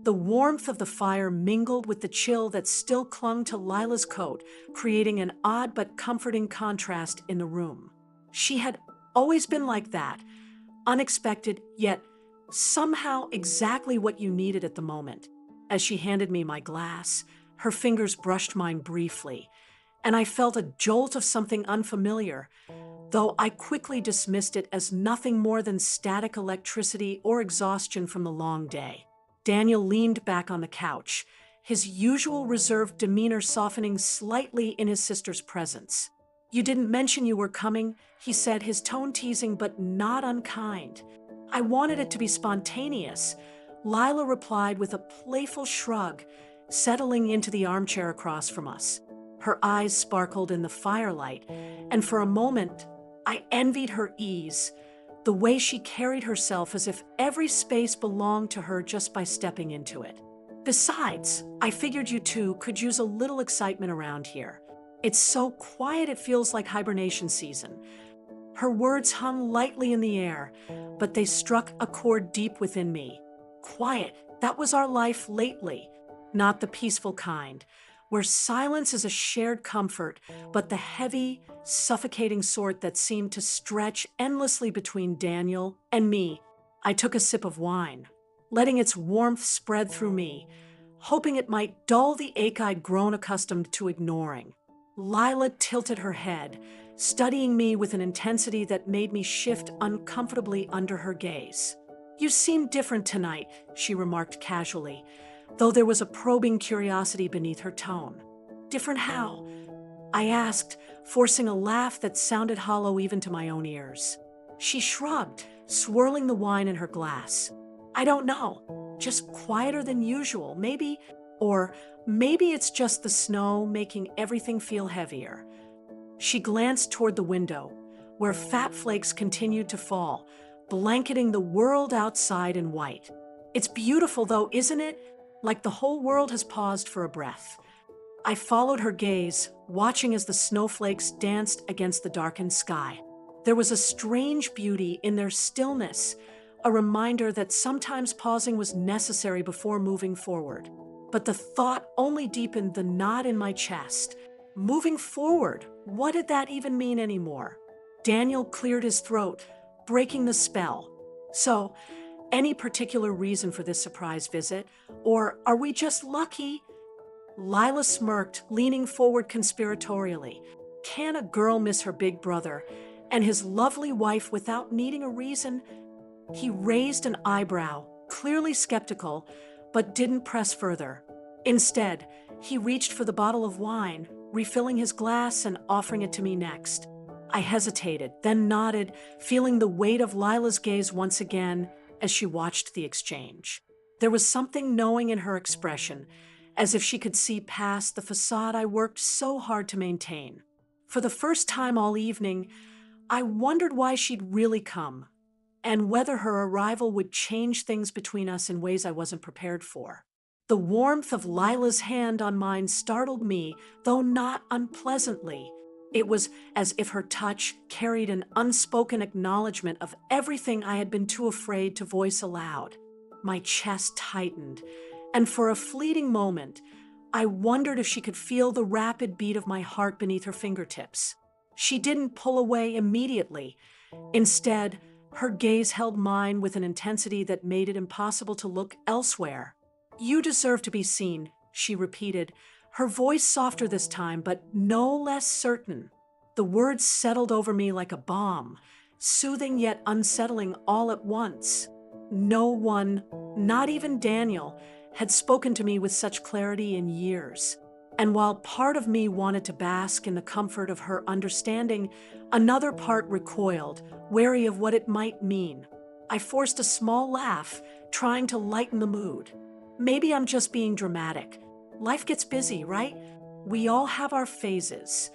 The warmth of the fire mingled with the chill that still clung to Lila's coat, creating an odd but comforting contrast in the room. She had always been like that, unexpected, yet somehow exactly what you needed at the moment. As she handed me my glass, her fingers brushed mine briefly, and I felt a jolt of something unfamiliar, though I quickly dismissed it as nothing more than static electricity or exhaustion from the long day. Daniel leaned back on the couch, his usual reserved demeanor softening slightly in his sister's presence. "You didn't mention you were coming," he said, his tone teasing but not unkind. "I wanted it to be spontaneous," Lila replied with a playful shrug, settling into the armchair across from us. Her eyes sparkled in the firelight, and for a moment, I envied her ease, the way she carried herself as if every space belonged to her just by stepping into it. "Besides, I figured you two could use a little excitement around here. It's so quiet it feels like hibernation season." Her words hung lightly in the air, but they struck a chord deep within me. Quiet, that was our life lately, not the peaceful kind, where silence is a shared comfort, but the heavy, suffocating sort that seemed to stretch endlessly between Daniel and me. I took a sip of wine, letting its warmth spread through me, hoping it might dull the ache I'd grown accustomed to ignoring. Lila tilted her head, studying me with an intensity that made me shift uncomfortably under her gaze. "You seem different tonight," she remarked casually, though there was a probing curiosity beneath her tone. "Different how?" I asked, forcing a laugh that sounded hollow even to my own ears. She shrugged, swirling the wine in her glass. "I don't know. Just quieter than usual, maybe. Or maybe it's just the snow making everything feel heavier." She glanced toward the window, where fat flakes continued to fall, blanketing the world outside in white. "It's beautiful though, isn't it? Like the whole world has paused for a breath." I followed her gaze, watching as the snowflakes danced against the darkened sky. There was a strange beauty in their stillness, a reminder that sometimes pausing was necessary before moving forward. But the thought only deepened the knot in my chest. Moving forward, what did that even mean anymore? Daniel cleared his throat, breaking the spell. "So, any particular reason for this surprise visit? Or are we just lucky?" Lila smirked, leaning forward conspiratorially. Can a girl miss her big brother and his lovely wife without needing a reason? He raised an eyebrow, clearly skeptical, but didn't press further. Instead, he reached for the bottle of wine, refilling his glass and offering it to me next. I hesitated, then nodded, feeling the weight of Lila's gaze once again as she watched the exchange. There was something knowing in her expression, as if she could see past the facade I worked so hard to maintain. For the first time all evening, I wondered why she'd really come, and whether her arrival would change things between us in ways I wasn't prepared for. The warmth of Lila's hand on mine startled me, though not unpleasantly. It was as if her touch carried an unspoken acknowledgement of everything I had been too afraid to voice aloud. My chest tightened, and for a fleeting moment, I wondered if she could feel the rapid beat of my heart beneath her fingertips. She didn't pull away immediately. Instead, her gaze held mine with an intensity that made it impossible to look elsewhere. "You deserve to be seen," she repeated, her voice softer this time, but no less certain. The words settled over me like a bomb, soothing yet unsettling all at once. No one, not even Daniel, had spoken to me with such clarity in years. And while part of me wanted to bask in the comfort of her understanding, another part recoiled, wary of what it might mean. I forced a small laugh, trying to lighten the mood. "Maybe I'm just being dramatic. Life gets busy, right? We all have our phases."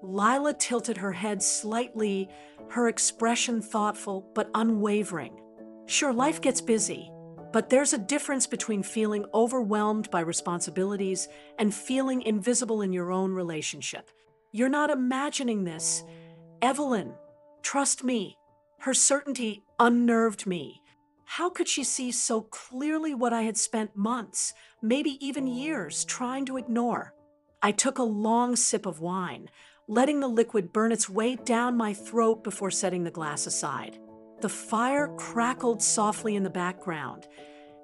Lila tilted her head slightly, her expression thoughtful but unwavering. "Sure, life gets busy, but there's a difference between feeling overwhelmed by responsibilities and feeling invisible in your own relationship. You're not imagining this. Evelyn, trust me." Her certainty unnerved me. How could she see so clearly what I had spent months, maybe even years, trying to ignore? I took a long sip of wine, letting the liquid burn its way down my throat before setting the glass aside. The fire crackled softly in the background,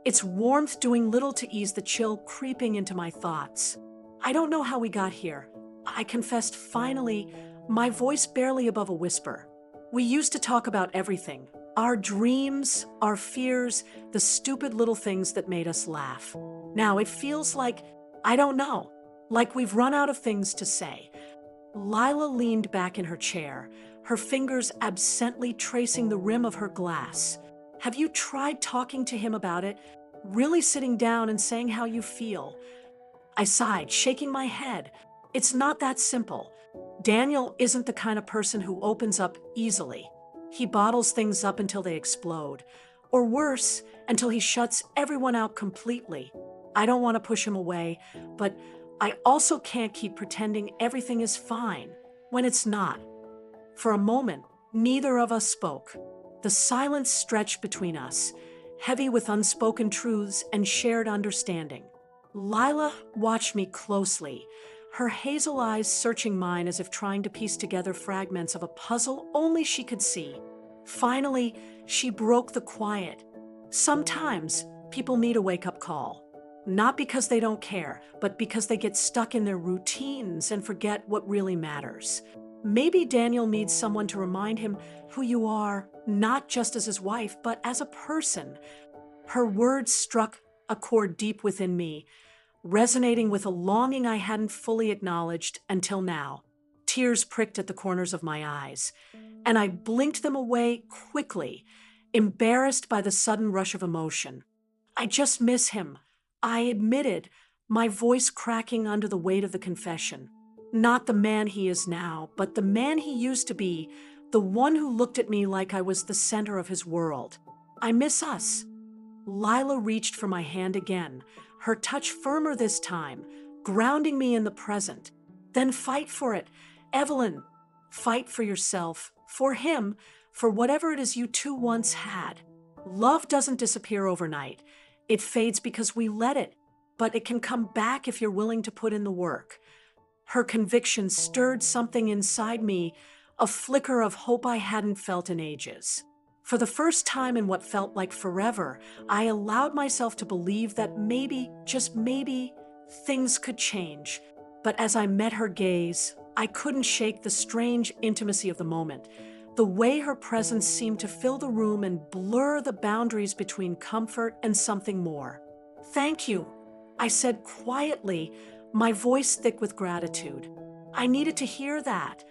its warmth doing little to ease the chill creeping into my thoughts. I don't know how we got here, I confessed finally, my voice barely above a whisper. We used to talk about everything, our dreams, our fears, the stupid little things that made us laugh. Now it feels like, I don't know, like we've run out of things to say. Lila leaned back in her chair, her fingers absently tracing the rim of her glass. Have you tried talking to him about it? Really sitting down and saying how you feel? I sighed, shaking my head. It's not that simple. Daniel isn't the kind of person who opens up easily. He bottles things up until they explode. Or worse, until he shuts everyone out completely. I don't want to push him away, but I also can't keep pretending everything is fine when it's not. For a moment, neither of us spoke. The silence stretched between us, heavy with unspoken truths and shared understanding. Lila watched me closely, her hazel eyes searching mine as if trying to piece together fragments of a puzzle only she could see. Finally, she broke the quiet. Sometimes people need a wake-up call. Not because they don't care, but because they get stuck in their routines and forget what really matters. Maybe Daniel needs someone to remind him who you are, not just as his wife, but as a person. Her words struck a chord deep within me, resonating with a longing I hadn't fully acknowledged until now. Tears pricked at the corners of my eyes, and I blinked them away quickly, embarrassed by the sudden rush of emotion. I just miss him, I admitted, my voice cracking under the weight of the confession. Not the man he is now, but the man he used to be, the one who looked at me like I was the center of his world. I miss us. Lila reached for my hand again, her touch firmer this time, grounding me in the present. Then fight for it, Evelyn. Fight for yourself, for him, for whatever it is you two once had. Love doesn't disappear overnight. It fades because we let it, but it can come back if you're willing to put in the work. Her conviction stirred something inside me, a flicker of hope I hadn't felt in ages. For the first time in what felt like forever, I allowed myself to believe that maybe, just maybe, things could change. But as I met her gaze, I couldn't shake the strange intimacy of the moment. The way her presence seemed to fill the room and blur the boundaries between comfort and something more. "Thank you," I said quietly, my voice thick with gratitude. I needed to hear that.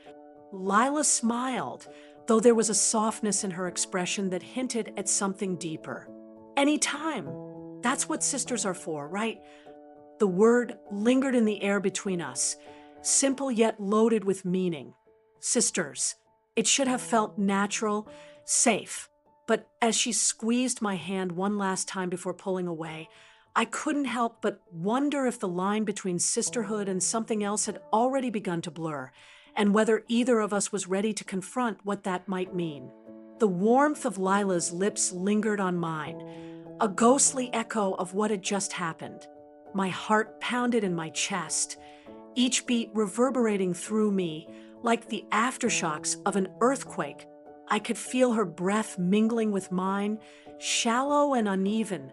Lila smiled, though there was a softness in her expression that hinted at something deeper. "Anytime. That's what sisters are for, right?" The word lingered in the air between us, simple yet loaded with meaning. Sisters. It should have felt natural, safe. But as she squeezed my hand one last time before pulling away, I couldn't help but wonder if the line between sisterhood and something else had already begun to blur, and whether either of us was ready to confront what that might mean. The warmth of Lila's lips lingered on mine, a ghostly echo of what had just happened. My heart pounded in my chest, each beat reverberating through me like the aftershocks of an earthquake. I could feel her breath mingling with mine, shallow and uneven,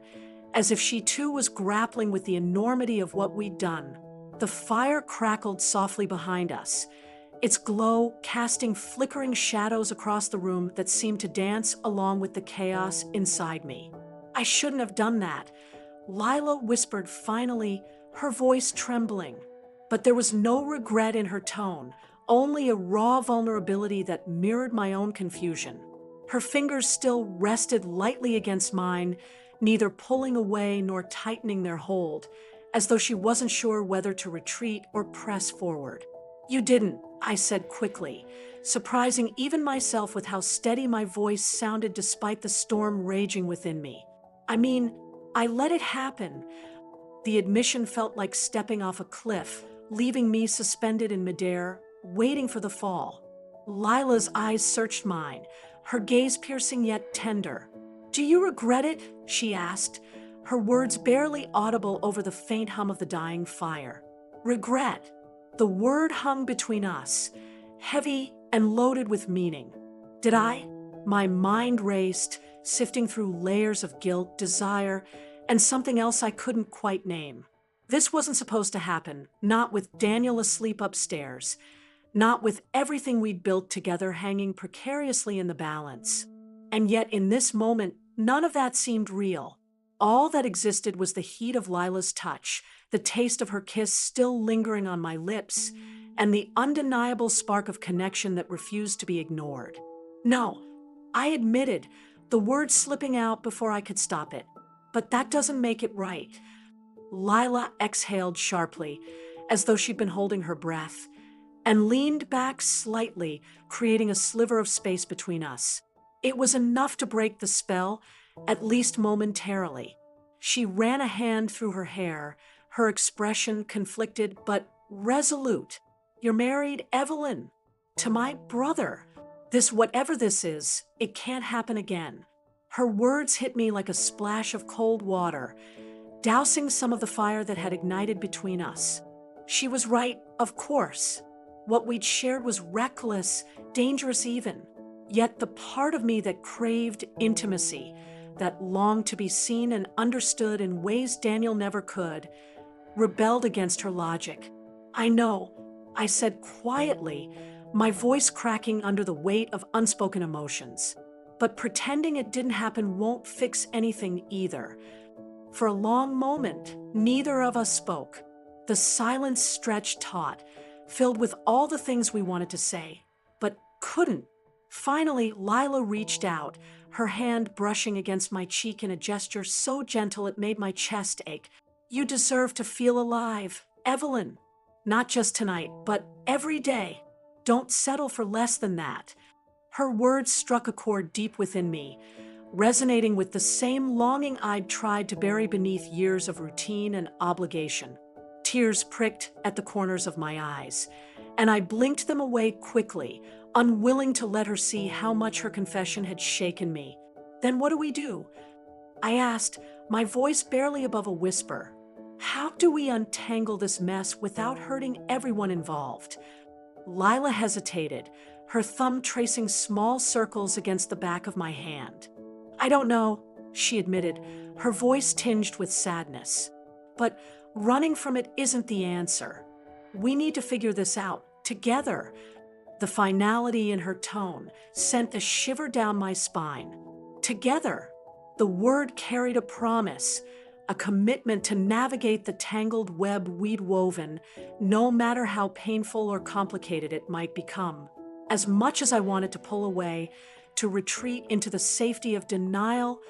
as if she too was grappling with the enormity of what we'd done. The fire crackled softly behind us, its glow casting flickering shadows across the room that seemed to dance along with the chaos inside me. "I shouldn't have done that," Lila whispered finally, her voice trembling. But there was no regret in her tone, only a raw vulnerability that mirrored my own confusion. Her fingers still rested lightly against mine, neither pulling away nor tightening their hold, as though she wasn't sure whether to retreat or press forward. "You didn't," I said quickly, surprising even myself with how steady my voice sounded despite the storm raging within me. "I mean, I let it happen." The admission felt like stepping off a cliff, leaving me suspended in midair, waiting for the fall. Lila's eyes searched mine, her gaze piercing yet tender. "Do you regret it?" she asked, her words barely audible over the faint hum of the dying fire. Regret. The word hung between us, heavy and loaded with meaning. Did I? My mind raced, sifting through layers of guilt, desire, and something else I couldn't quite name. This wasn't supposed to happen, not with Daniel asleep upstairs, not with everything we'd built together hanging precariously in the balance. And yet in this moment, none of that seemed real. All that existed was the heat of Lila's touch, the taste of her kiss still lingering on my lips, and the undeniable spark of connection that refused to be ignored. No, I admitted, the word slipping out before I could stop it. But that doesn't make it right. Lila exhaled sharply, as though she'd been holding her breath, and leaned back slightly, creating a sliver of space between us. It was enough to break the spell, at least momentarily. She ran a hand through her hair, her expression conflicted but resolute. "You're married, Evelyn, to my brother. Whatever this is, it can't happen again." Her words hit me like a splash of cold water, dousing some of the fire that had ignited between us. She was right, of course. What we'd shared was reckless, dangerous even. Yet the part of me that craved intimacy, that longed to be seen and understood in ways Daniel never could, rebelled against her logic. "I know," I said quietly, my voice cracking under the weight of unspoken emotions. "But pretending it didn't happen won't fix anything either." For a long moment, neither of us spoke. The silence stretched taut, filled with all the things we wanted to say, but couldn't. Finally, Lila reached out, her hand brushing against my cheek in a gesture so gentle it made my chest ache. "You deserve to feel alive, Evelyn. Not just tonight, but every day. Don't settle for less than that." Her words struck a chord deep within me, resonating with the same longing I'd tried to bury beneath years of routine and obligation. Tears pricked at the corners of my eyes, and I blinked them away quickly, unwilling to let her see how much her confession had shaken me. "Then what do we do?" I asked, my voice barely above a whisper. "How do we untangle this mess without hurting everyone involved?" Lila hesitated, her thumb tracing small circles against the back of my hand. "I don't know," she admitted, her voice tinged with sadness. "But running from it isn't the answer. We need to figure this out, together." The finality in her tone sent a shiver down my spine. Together. The word carried a promise, a commitment to navigate the tangled web we'd woven, no matter how painful or complicated it might become. As much as I wanted to pull away, to retreat into the safety of denial,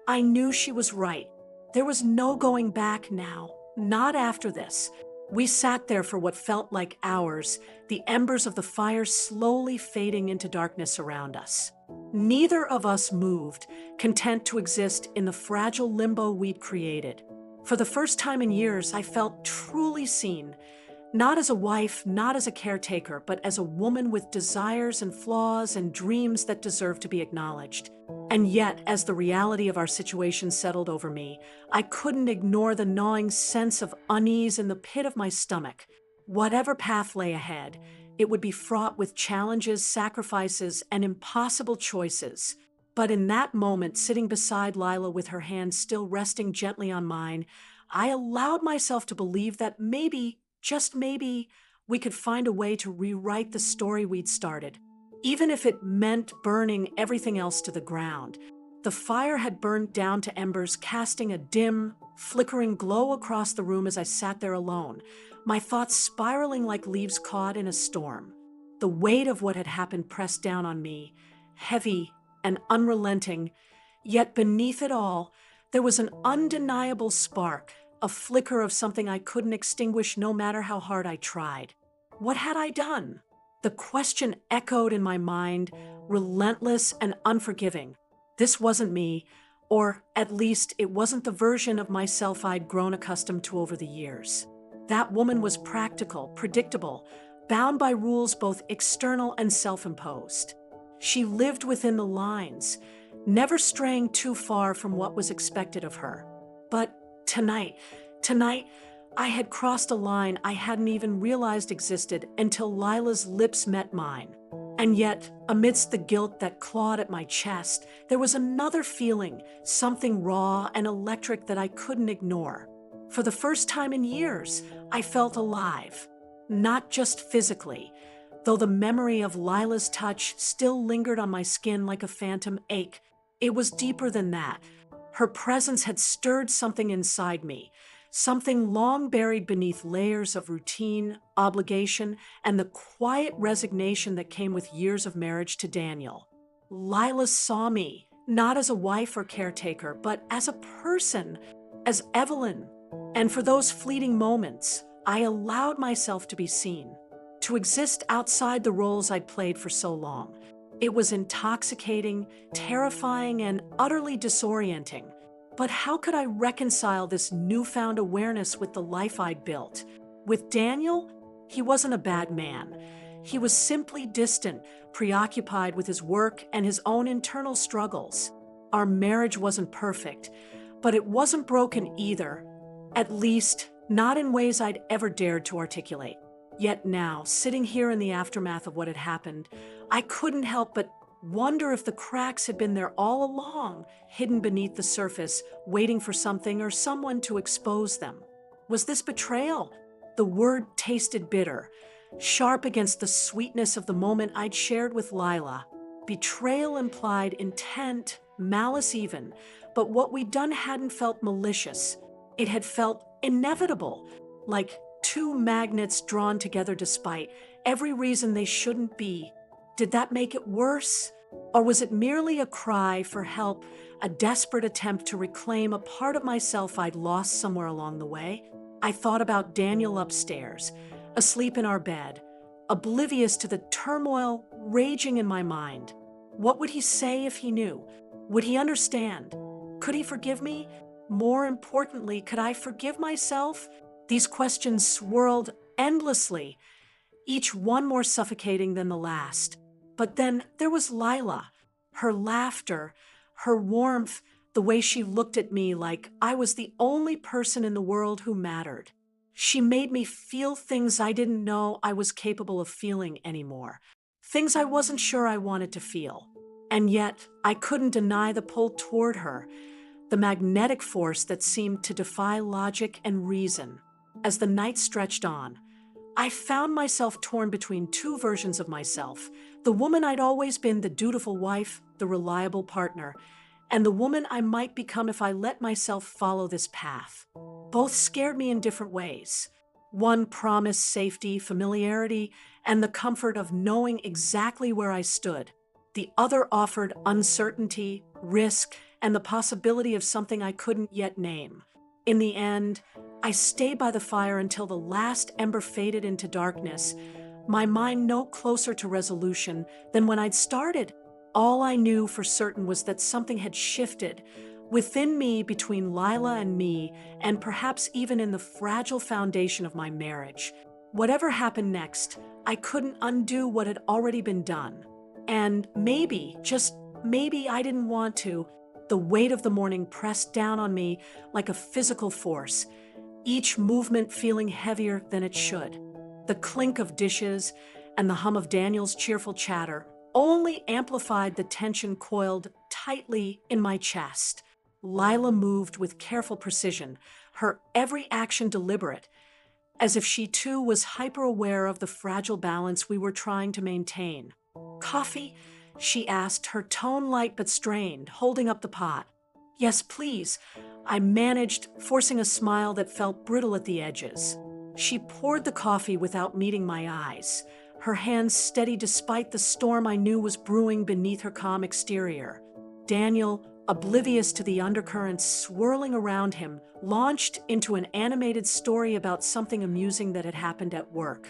I knew she was right. There was no going back now, not after this. We sat there for what felt like hours, the embers of the fire slowly fading into darkness around us. Neither of us moved, content to exist in the fragile limbo we'd created. For the first time in years, I felt truly seen, not as a wife, not as a caretaker, but as a woman with desires and flaws and dreams that deserve to be acknowledged. And yet, as the reality of our situation settled over me, I couldn't ignore the gnawing sense of unease in the pit of my stomach. Whatever path lay ahead, it would be fraught with challenges, sacrifices, and impossible choices. But in that moment, sitting beside Lila with her hand still resting gently on mine, I allowed myself to believe that maybe, just maybe, we could find a way to rewrite the story we'd started. Even if it meant burning everything else to the ground. The fire had burned down to embers, casting a dim, flickering glow across the room as I sat there alone, my thoughts spiraling like leaves caught in a storm. The weight of what had happened pressed down on me, heavy and unrelenting, yet beneath it all, there was an undeniable spark, a flicker of something I couldn't extinguish no matter how hard I tried. What had I done? The question echoed in my mind, relentless and unforgiving. This wasn't me, or at least it wasn't the version of myself I'd grown accustomed to over the years. That woman was practical, predictable, bound by rules both external and self-imposed. She lived within the lines, never straying too far from what was expected of her. But tonight, I had crossed a line I hadn't even realized existed until Lila's lips met mine. And yet, amidst the guilt that clawed at my chest, there was another feeling, something raw and electric that I couldn't ignore. For the first time in years, I felt alive. Not just physically, though the memory of Lila's touch still lingered on my skin like a phantom ache. It was deeper than that. Her presence had stirred something inside me, something long buried beneath layers of routine, obligation, and the quiet resignation that came with years of marriage to Daniel. Lila saw me, not as a wife or caretaker, but as a person, as Evelyn. And for those fleeting moments, I allowed myself to be seen, to exist outside the roles I'd played for so long. It was intoxicating, terrifying, and utterly disorienting. But how could I reconcile this newfound awareness with the life I'd built? With Daniel, he wasn't a bad man. He was simply distant, preoccupied with his work and his own internal struggles. Our marriage wasn't perfect, but it wasn't broken either. At least, not in ways I'd ever dared to articulate. Yet now, sitting here in the aftermath of what had happened, I couldn't help but wonder if the cracks had been there all along, hidden beneath the surface, waiting for something or someone to expose them. Was this betrayal? The word tasted bitter, sharp against the sweetness of the moment I'd shared with Lila. Betrayal implied intent, malice even, but what we'd done hadn't felt malicious. It had felt inevitable, like two magnets drawn together despite every reason they shouldn't be. Did that make it worse? Or was it merely a cry for help, a desperate attempt to reclaim a part of myself I'd lost somewhere along the way? I thought about Daniel upstairs, asleep in our bed, oblivious to the turmoil raging in my mind. What would he say if he knew? Would he understand? Could he forgive me? More importantly, could I forgive myself? These questions swirled endlessly, each one more suffocating than the last. But then there was Lila, her laughter, her warmth, the way she looked at me like I was the only person in the world who mattered. She made me feel things I didn't know I was capable of feeling anymore, things I wasn't sure I wanted to feel. And yet, I couldn't deny the pull toward her, the magnetic force that seemed to defy logic and reason. As the night stretched on, I found myself torn between two versions of myself, the woman I'd always been, the dutiful wife, the reliable partner, and the woman I might become if I let myself follow this path. Both scared me in different ways. One promised safety, familiarity, and the comfort of knowing exactly where I stood. The other offered uncertainty, risk, and the possibility of something I couldn't yet name. In the end, I stayed by the fire until the last ember faded into darkness, my mind no closer to resolution than when I'd started. All I knew for certain was that something had shifted within me, between Lila and me, and perhaps even in the fragile foundation of my marriage. Whatever happened next, I couldn't undo what had already been done. And maybe, just maybe I didn't want to. The weight of the morning pressed down on me like a physical force, each movement feeling heavier than it should. The clink of dishes and the hum of Daniel's cheerful chatter only amplified the tension coiled tightly in my chest. Lila moved with careful precision, her every action deliberate, as if she too was hyper-aware of the fragile balance we were trying to maintain. "Coffee?" she asked, her tone light but strained, holding up the pot. "Yes, please," I managed, forcing a smile that felt brittle at the edges. She poured the coffee without meeting my eyes, her hands steady despite the storm I knew was brewing beneath her calm exterior. Daniel, oblivious to the undercurrents swirling around him, launched into an animated story about something amusing that had happened at work.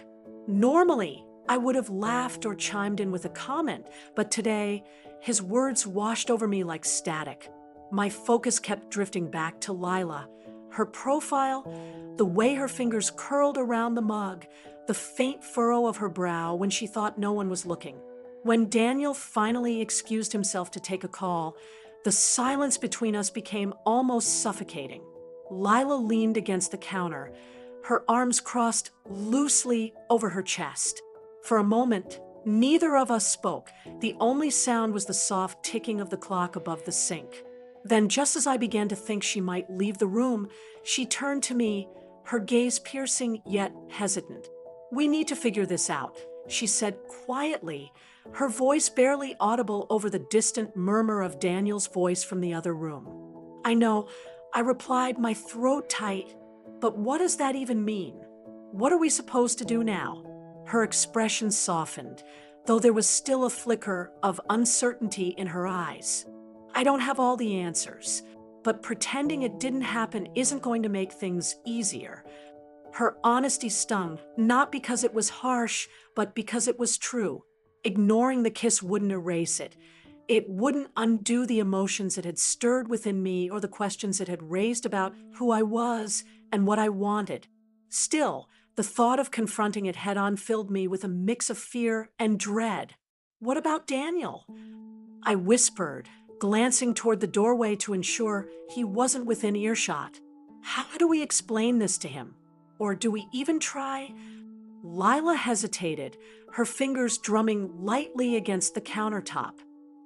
Normally, I would have laughed or chimed in with a comment, but today, his words washed over me like static. My focus kept drifting back to Lila, her profile, the way her fingers curled around the mug, the faint furrow of her brow when she thought no one was looking. When Daniel finally excused himself to take a call, The silence between us became almost suffocating. Lila leaned against the counter, her arms crossed loosely over her chest. For a moment, neither of us spoke. The only sound was the soft ticking of the clock above the sink. Then, just as I began to think she might leave the room, she turned to me, her gaze piercing yet hesitant. "We need to figure this out," she said quietly, her voice barely audible over the distant murmur of Daniel's voice from the other room. "I know," I replied, my throat tight. "But what does that even mean? What are we supposed to do now?" Her expression softened, though there was still a flicker of uncertainty in her eyes. "I don't have all the answers, but pretending it didn't happen isn't going to make things easier." Her honesty stung, not because it was harsh, but because it was true. Ignoring the kiss wouldn't erase it. It wouldn't undo the emotions it had stirred within me or the questions it had raised about who I was and what I wanted. Still, the thought of confronting it head-on filled me with a mix of fear and dread. "What about Daniel?" I whispered, glancing toward the doorway to ensure he wasn't within earshot. "How do we explain this to him? Or do we even try?" Lila hesitated, her fingers drumming lightly against the countertop.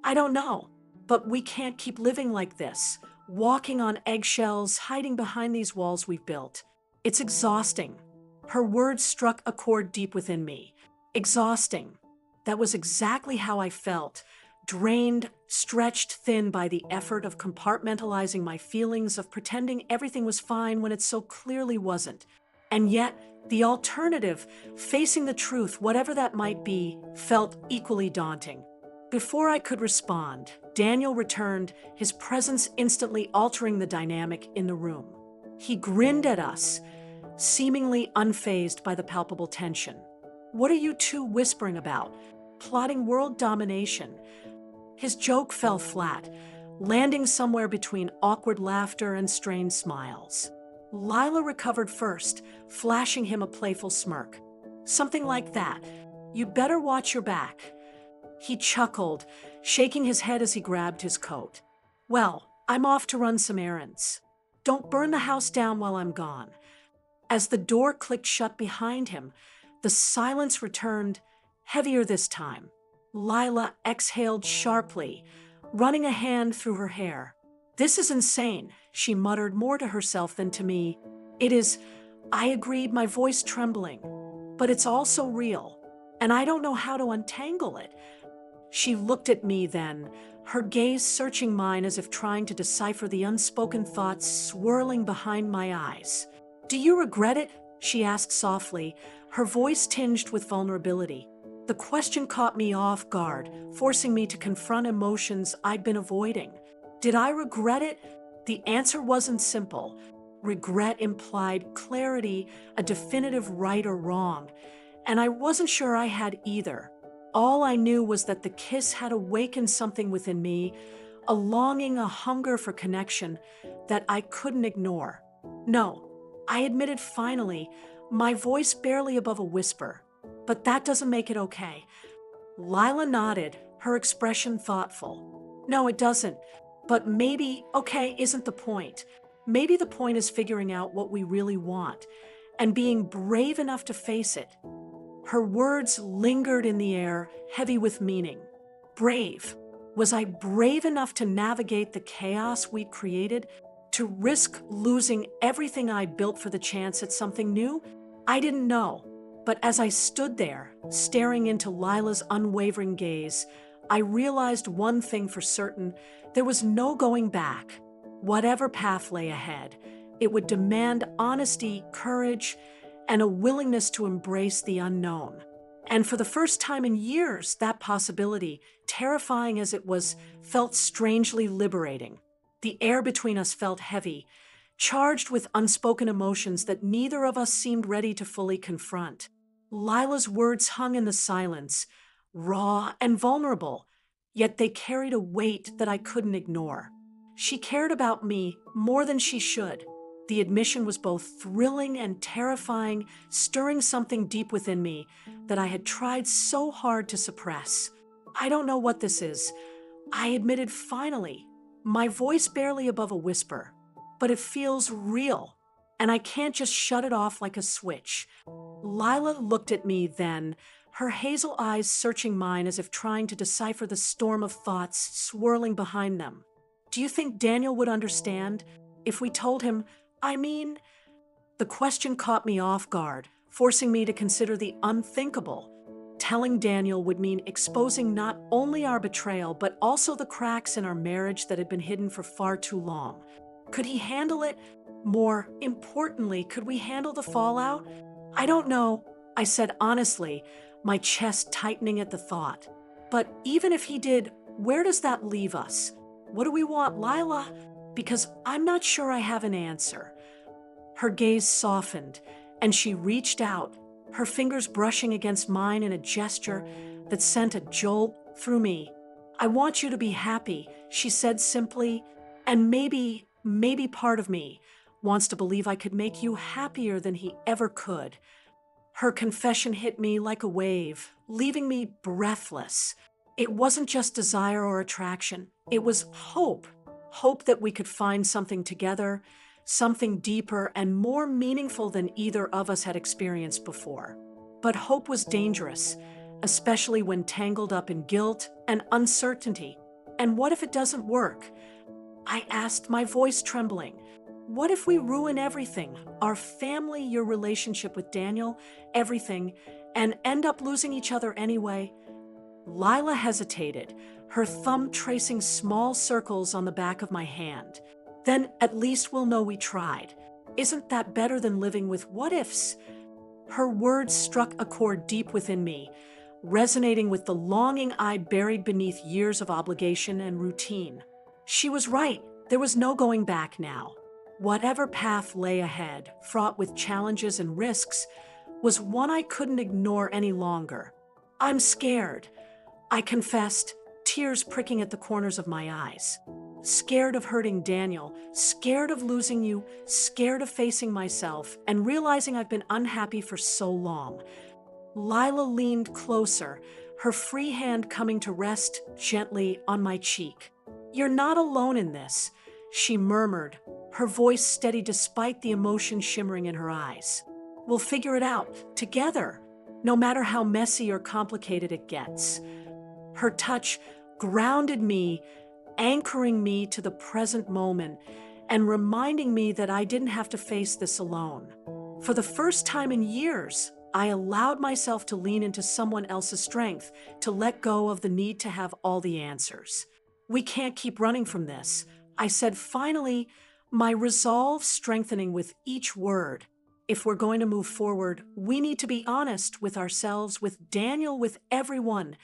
"I don't know, but we can't keep living like this, walking on eggshells, hiding behind these walls we've built. It's exhausting." Her words struck a chord deep within me. Exhausting. That was exactly how I felt. Drained, stretched thin by the effort of compartmentalizing my feelings, of pretending everything was fine when it so clearly wasn't. And yet, the alternative, facing the truth, whatever that might be, felt equally daunting. Before I could respond, Daniel returned, his presence instantly altering the dynamic in the room. He grinned at us, seemingly unfazed by the palpable tension. "What are you two whispering about? Plotting world domination?" His joke fell flat, landing somewhere between awkward laughter and strained smiles. Lila recovered first, flashing him a playful smirk. "Something like that. You better watch your back." He chuckled, shaking his head as he grabbed his coat. "Well, I'm off to run some errands. Don't burn the house down while I'm gone." As the door clicked shut behind him, the silence returned, heavier this time. Lila exhaled sharply, running a hand through her hair. "This is insane," she muttered, more to herself than to me. "It is," I agreed, my voice trembling. "But it's also real, and I don't know how to untangle it." She looked at me then, her gaze searching mine as if trying to decipher the unspoken thoughts swirling behind my eyes. "Do you regret it?" she asked softly, her voice tinged with vulnerability. The question caught me off guard, forcing me to confront emotions I'd been avoiding. Did I regret it? The answer wasn't simple. Regret implied clarity, a definitive right or wrong, and I wasn't sure I had either. All I knew was that the kiss had awakened something within me, a longing, a hunger for connection that I couldn't ignore. "No," I admitted finally, my voice barely above a whisper. "But that doesn't make it okay." Lila nodded, her expression thoughtful. "No, it doesn't. But maybe okay isn't the point. Maybe the point is figuring out what we really want and being brave enough to face it." Her words lingered in the air, heavy with meaning. Brave. Was I brave enough to navigate the chaos we'd created? To risk losing everything I'd built for the chance at something new? I didn't know. But as I stood there, staring into Lila's unwavering gaze, I realized one thing for certain: there was no going back. Whatever path lay ahead, it would demand honesty, courage, and a willingness to embrace the unknown. And for the first time in years, that possibility, terrifying as it was, felt strangely liberating. The air between us felt heavy, charged with unspoken emotions that neither of us seemed ready to fully confront. Lila's words hung in the silence, raw and vulnerable, yet they carried a weight that I couldn't ignore. She cared about me more than she should. The admission was both thrilling and terrifying, stirring something deep within me that I had tried so hard to suppress. "I don't know what this is," I admitted finally. my voice barely above a whisper, but it feels real, and I can't just shut it off like a switch. Lila looked at me then, her hazel eyes searching mine as if trying to decipher the storm of thoughts swirling behind them. Do you think Daniel would understand if we told him, I mean, the question caught me off guard, forcing me to consider the unthinkable. Telling Daniel would mean exposing not only our betrayal, but also the cracks in our marriage that had been hidden for far too long. Could he handle it? More importantly, could we handle the fallout? I don't know, I said honestly, my chest tightening at the thought. But even if he did, where does that leave us? What do we want, Lila? Because I'm not sure I have an answer. Her gaze softened, and she reached out, her fingers brushing against mine in a gesture that sent a jolt through me. I want you to be happy, she said simply, and maybe part of me wants to believe I could make you happier than he ever could. Her confession hit me like a wave, leaving me breathless. It wasn't just desire or attraction, it was hope. Hope that we could find something together, something deeper and more meaningful than either of us had experienced before. But hope was dangerous, especially when tangled up in guilt and uncertainty. And what if it doesn't work? I asked, my voice trembling. What if we ruin everything? Our family, your relationship with Daniel, everything, and end up losing each other anyway? Lila hesitated, her thumb tracing small circles on the back of my hand. Then at least we'll know we tried. Isn't that better than living with what-ifs? Her words struck a chord deep within me, resonating with the longing I'd buried beneath years of obligation and routine. She was right. There was no going back now. Whatever path lay ahead, fraught with challenges and risks, was one I couldn't ignore any longer. I'm scared, I confessed, tears pricking at the corners of my eyes. Scared of hurting Daniel, scared of losing you, scared of facing myself and realizing I've been unhappy for so long. Lila leaned closer, her free hand coming to rest gently on my cheek. You're not alone in this, she murmured, her voice steady despite the emotion shimmering in her eyes. We'll figure it out, together, no matter how messy or complicated it gets. Her touch grounded me, anchoring me to the present moment and reminding me that I didn't have to face this alone. For the first time in years, I allowed myself to lean into someone else's strength, to let go of the need to have all the answers. We can't keep running from this, I said finally, my resolve strengthening with each word. If we're going to move forward, we need to be honest with ourselves, with Daniel, with everyone.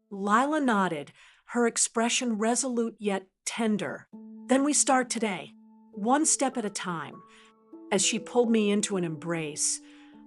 Lila nodded, her expression resolute yet tender. Then we start today, one step at a time. As she pulled me into an embrace,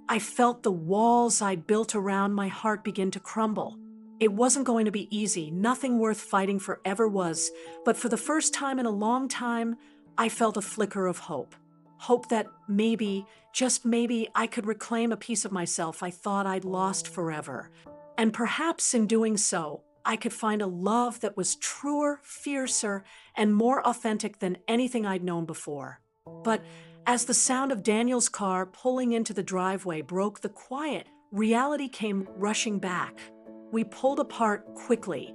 I felt the walls I'd built around my heart begin to crumble. It wasn't going to be easy, nothing worth fighting for ever was, but for the first time in a long time, I felt a flicker of hope. Hope that maybe, just maybe, I could reclaim a piece of myself I thought I'd lost forever. And perhaps in doing so, I could find a love that was truer, fiercer, and more authentic than anything I'd known before. But as the sound of Daniel's car pulling into the driveway broke the quiet, reality came rushing back. We pulled apart quickly,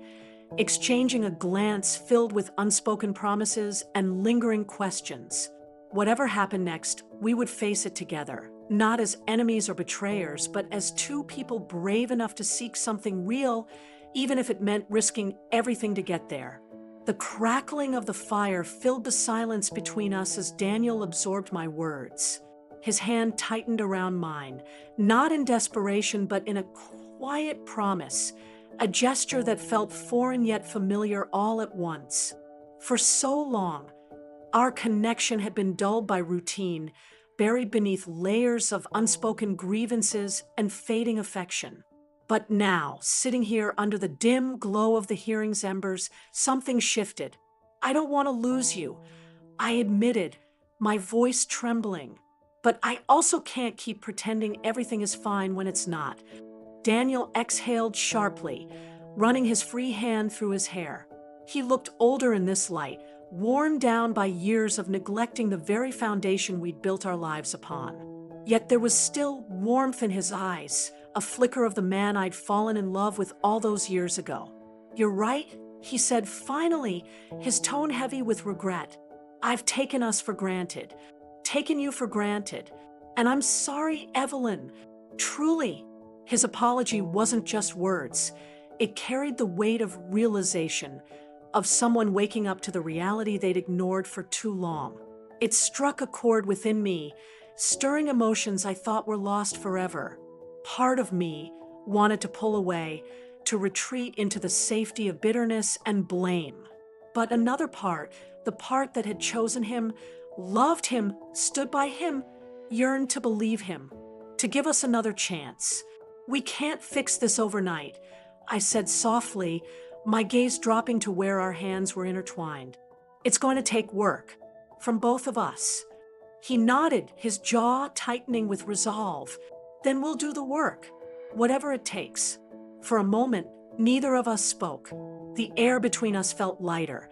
exchanging a glance filled with unspoken promises and lingering questions. Whatever happened next, we would face it together, not as enemies or betrayers, but as two people brave enough to seek something real, even if it meant risking everything to get there. The crackling of the fire filled the silence between us as Daniel absorbed my words. His hand tightened around mine, not in desperation, but in a quiet promise, a gesture that felt foreign yet familiar all at once. For so long, our connection had been dulled by routine, buried beneath layers of unspoken grievances and fading affection. But now, sitting here under the dim glow of the hearing's embers, something shifted. I don't want to lose you, I admitted, my voice trembling. But I also can't keep pretending everything is fine when it's not. Daniel exhaled sharply, running his free hand through his hair. He looked older in this light, worn down by years of neglecting the very foundation we'd built our lives upon. Yet there was still warmth in his eyes, a flicker of the man I'd fallen in love with all those years ago. "You're right," he said finally, his tone heavy with regret. "I've taken us for granted, taken you for granted. And I'm sorry, Evelyn. Truly." His apology wasn't just words. It carried the weight of realization, of someone waking up to the reality they'd ignored for too long. It struck a chord within me, stirring emotions I thought were lost forever. Part of me wanted to pull away, to retreat into the safety of bitterness and blame. But another part, the part that had chosen him, loved him, stood by him, yearned to believe him, to give us another chance. "We can't fix this overnight," I said softly, my gaze dropping to where our hands were intertwined. "It's going to take work, from both of us." He nodded, his jaw tightening with resolve. "Then we'll do the work, whatever it takes." For a moment, neither of us spoke. The air between us felt lighter,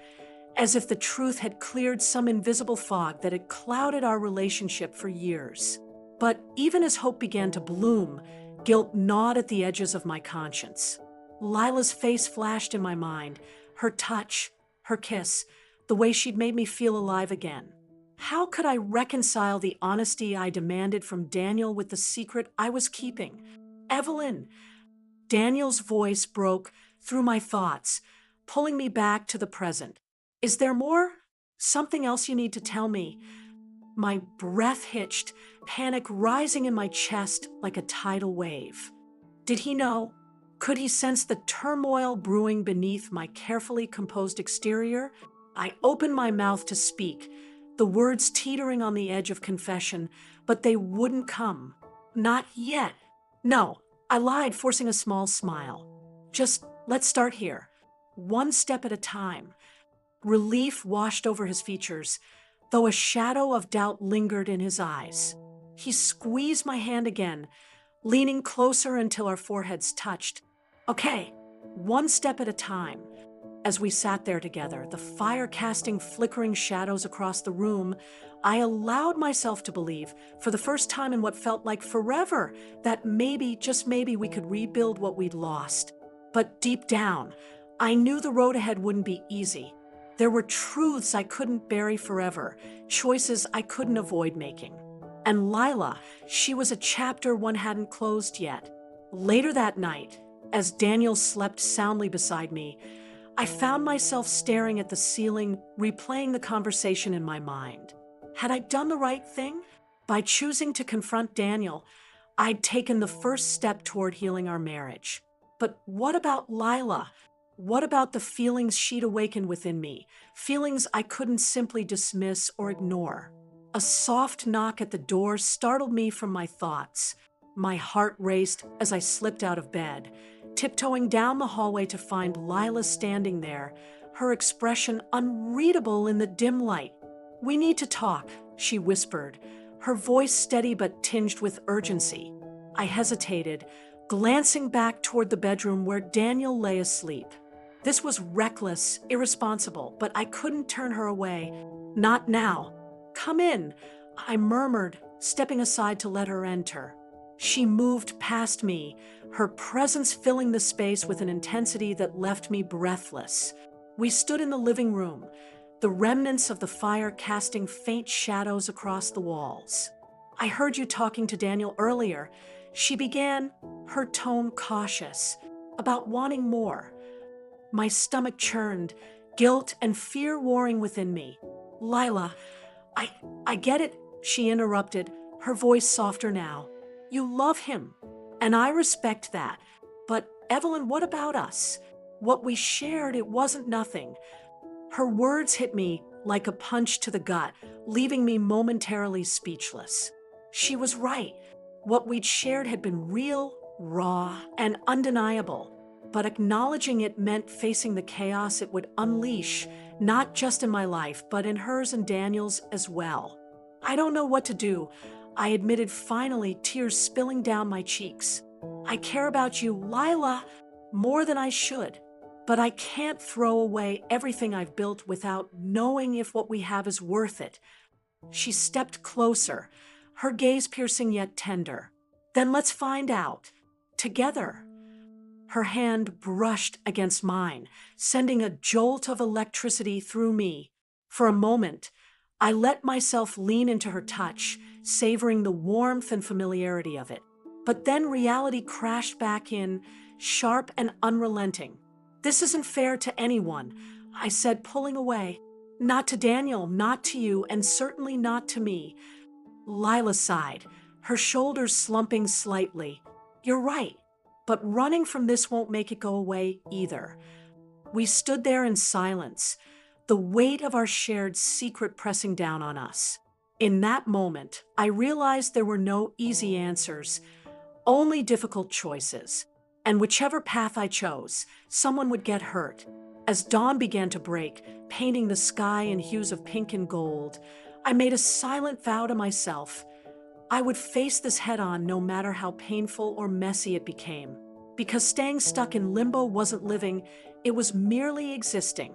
as if the truth had cleared some invisible fog that had clouded our relationship for years. But even as hope began to bloom, guilt gnawed at the edges of my conscience. Lila's face flashed in my mind, her touch, her kiss, the way she'd made me feel alive again. How could I reconcile the honesty I demanded from Daniel with the secret I was keeping? "Evelyn," Daniel's voice broke through my thoughts, pulling me back to the present. "Is there more? Something else you need to tell me?" My breath hitched, panic rising in my chest like a tidal wave. Did he know? Could he sense the turmoil brewing beneath my carefully composed exterior? I opened my mouth to speak, the words teetering on the edge of confession, but they wouldn't come. "Not yet." "No," I lied, forcing a small smile. "Just let's start here. One step at a time." Relief washed over his features, though a shadow of doubt lingered in his eyes. He squeezed my hand again, leaning closer until our foreheads touched. "Okay, one step at a time." As we sat there together, the fire casting flickering shadows across the room, I allowed myself to believe, for the first time in what felt like forever, that maybe, just maybe, we could rebuild what we'd lost. But deep down, I knew the road ahead wouldn't be easy. There were truths I couldn't bury forever, choices I couldn't avoid making. And Lila, she was a chapter one hadn't closed yet. Later that night, as Daniel slept soundly beside me, I found myself staring at the ceiling, replaying the conversation in my mind. Had I done the right thing? By choosing to confront Daniel, I'd taken the first step toward healing our marriage. But what about Lila? What about the feelings she'd awakened within me? Feelings I couldn't simply dismiss or ignore. A soft knock at the door startled me from my thoughts. My heart raced as I slipped out of bed, tiptoeing down the hallway to find Lila standing there, her expression unreadable in the dim light. "We need to talk," she whispered, her voice steady but tinged with urgency. I hesitated, glancing back toward the bedroom where Daniel lay asleep. This was reckless, irresponsible, but I couldn't turn her away. "Not now." "Come in," I murmured, stepping aside to let her enter. She moved past me, her presence filling the space with an intensity that left me breathless. We stood in the living room, the remnants of the fire casting faint shadows across the walls. "I heard you talking to Daniel earlier," she began, her tone cautious, "about wanting more." My stomach churned, guilt and fear warring within me. "Lila, I get it," she interrupted, her voice softer now. "You love him, and I respect that. But Evelyn, what about us? What we shared, it wasn't nothing." Her words hit me like a punch to the gut, leaving me momentarily speechless. She was right. What we'd shared had been real, raw, and undeniable. But acknowledging it meant facing the chaos it would unleash, not just in my life, but in hers and Daniel's as well. "I don't know what to do," I admitted finally, tears spilling down my cheeks. "I care about you, Lila, more than I should." but I can't throw away everything I've built without knowing if what we have is worth it. She stepped closer, her gaze piercing yet tender. Then let's find out. Together. Her hand brushed against mine, sending a jolt of electricity through me. For a moment, I let myself lean into her touch, savoring the warmth and familiarity of it. But then reality crashed back in, sharp and unrelenting. "This isn't fair to anyone," I said, pulling away. "Not to Daniel, not to you, and certainly not to me." Lila sighed, her shoulders slumping slightly. "You're right, but running from this won't make it go away either." We stood there in silence, the weight of our shared secret pressing down on us. In that moment, I realized there were no easy answers, only difficult choices. And whichever path I chose, someone would get hurt. As dawn began to break, painting the sky in hues of pink and gold, I made a silent vow to myself. I would face this head-on no matter how painful or messy it became. Because staying stuck in limbo wasn't living, it was merely existing.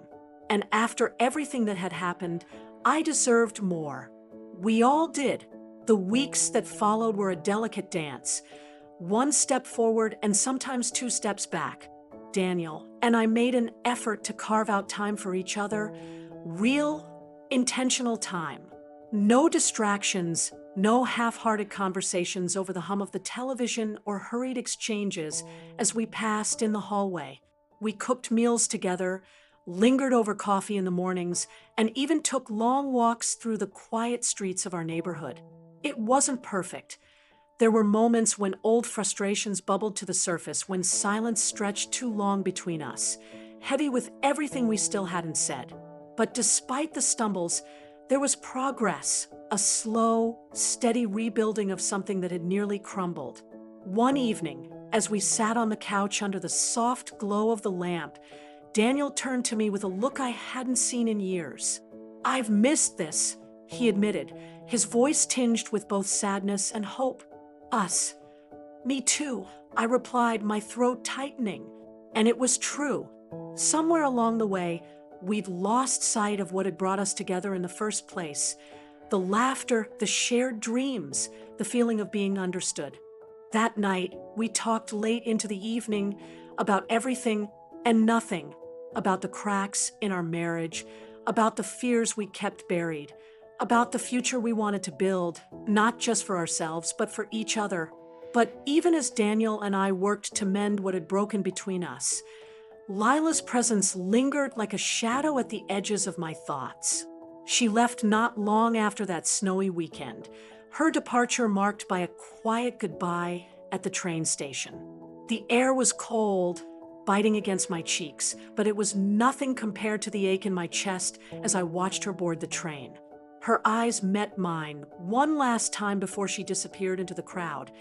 And after everything that had happened, I deserved more. We all did. The weeks that followed were a delicate dance. One step forward and sometimes two steps back. Daniel and I made an effort to carve out time for each other. Real, intentional time. No distractions, no half-hearted conversations over the hum of the television or hurried exchanges as we passed in the hallway. We cooked meals together, lingered over coffee in the mornings, and even took long walks through the quiet streets of our neighborhood. It wasn't perfect. There were moments when old frustrations bubbled to the surface, when silence stretched too long between us, heavy with everything we still hadn't said. But despite the stumbles, there was progress, a slow, steady rebuilding of something that had nearly crumbled. One evening, as we sat on the couch under the soft glow of the lamp, Daniel turned to me with a look I hadn't seen in years. "I've missed this," he admitted, his voice tinged with both sadness and hope. "Us." "Me too," I replied, my throat tightening. And it was true. Somewhere along the way, we'd lost sight of what had brought us together in the first place. The laughter, the shared dreams, the feeling of being understood. That night, we talked late into the evening about everything and nothing, about the cracks in our marriage, about the fears we kept buried, about the future we wanted to build, not just for ourselves, but for each other. But even as Daniel and I worked to mend what had broken between us, Lila's presence lingered like a shadow at the edges of my thoughts. She left not long after that snowy weekend, her departure marked by a quiet goodbye at the train station. The air was cold, biting against my cheeks, but it was nothing compared to the ache in my chest as I watched her board the train. Her eyes met mine one last time before she disappeared into the crowd,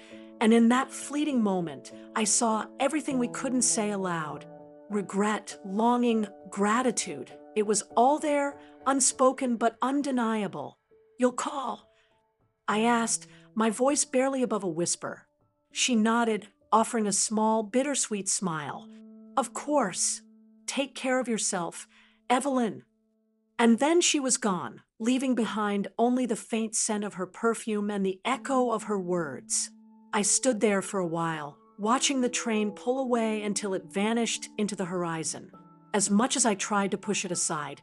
and in that fleeting moment, I saw everything we couldn't say aloud. Regret, longing, gratitude. It was all there, unspoken but undeniable. "You'll call?" I asked, my voice barely above a whisper. She nodded, offering a small, bittersweet smile. "Of course. Take care of yourself, Evelyn." And then she was gone, leaving behind only the faint scent of her perfume and the echo of her words. I stood there for a while, watching the train pull away until it vanished into the horizon. As much as I tried to push it aside,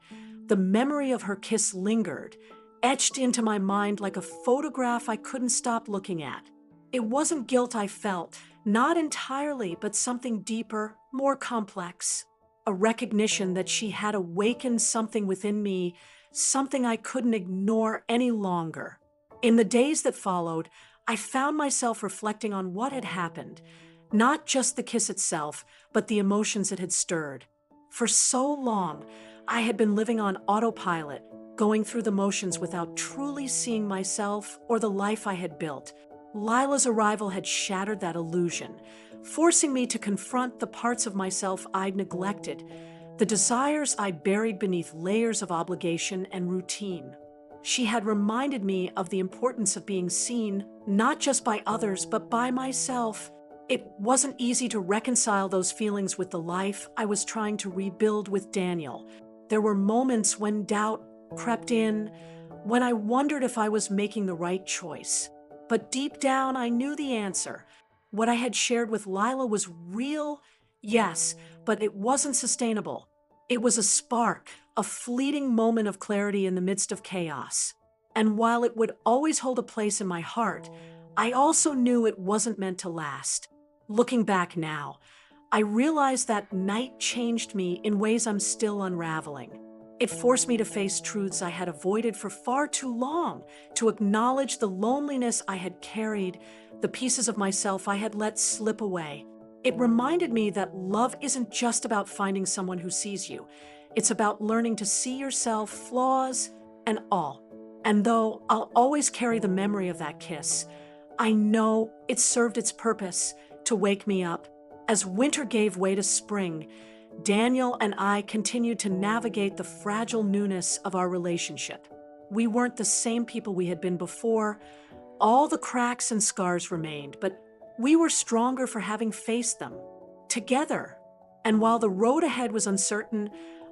the memory of her kiss lingered, etched into my mind like a photograph I couldn't stop looking at. It wasn't guilt I felt, not entirely, but something deeper, more complex. A recognition that she had awakened something within me, something I couldn't ignore any longer. In the days that followed, I found myself reflecting on what had happened, not just the kiss itself, but the emotions it had stirred. For so long, I had been living on autopilot, going through the motions without truly seeing myself or the life I had built. Lila's arrival had shattered that illusion, forcing me to confront the parts of myself I'd neglected, the desires I'd buried beneath layers of obligation and routine. She had reminded me of the importance of being seen, not just by others, but by myself. It wasn't easy to reconcile those feelings with the life I was trying to rebuild with Daniel. There were moments when doubt crept in, when I wondered if I was making the right choice. But deep down, I knew the answer. What I had shared with Lila was real, yes, but it wasn't sustainable. It was a spark, a fleeting moment of clarity in the midst of chaos. And while it would always hold a place in my heart, I also knew it wasn't meant to last. Looking back now, I realized that night changed me in ways I'm still unraveling. It forced me to face truths I had avoided for far too long, to acknowledge the loneliness I had carried, the pieces of myself I had let slip away. It reminded me that love isn't just about finding someone who sees you. It's about learning to see yourself, flaws, and all. And though I'll always carry the memory of that kiss, I know it served its purpose to wake me up. As winter gave way to spring, Daniel and I continued to navigate the fragile newness of our relationship. We weren't the same people we had been before. All the cracks and scars remained, but we were stronger for having faced them together. And while the road ahead was uncertain,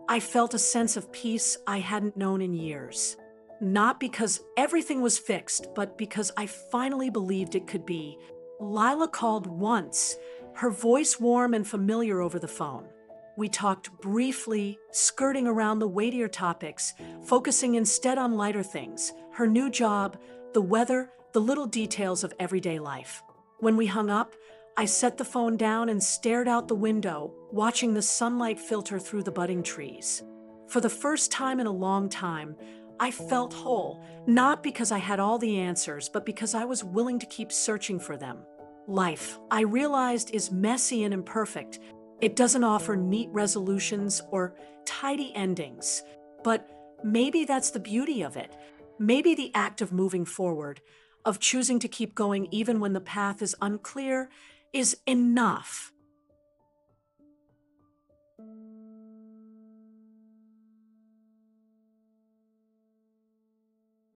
I felt a sense of peace I hadn't known in years. Not because everything was fixed, but because I finally believed it could be. Lila called once, her voice warm and familiar over the phone. We talked briefly, skirting around the weightier topics, focusing instead on lighter things, her new job, the weather, the little details of everyday life. When we hung up, I set the phone down and stared out the window, watching the sunlight filter through the budding trees. For the first time in a long time, I felt whole, not because I had all the answers, but because I was willing to keep searching for them. Life, I realized, is messy and imperfect. It doesn't offer neat resolutions or tidy endings. But maybe that's the beauty of it. Maybe the act of moving forward, of choosing to keep going even when the path is unclear, is enough.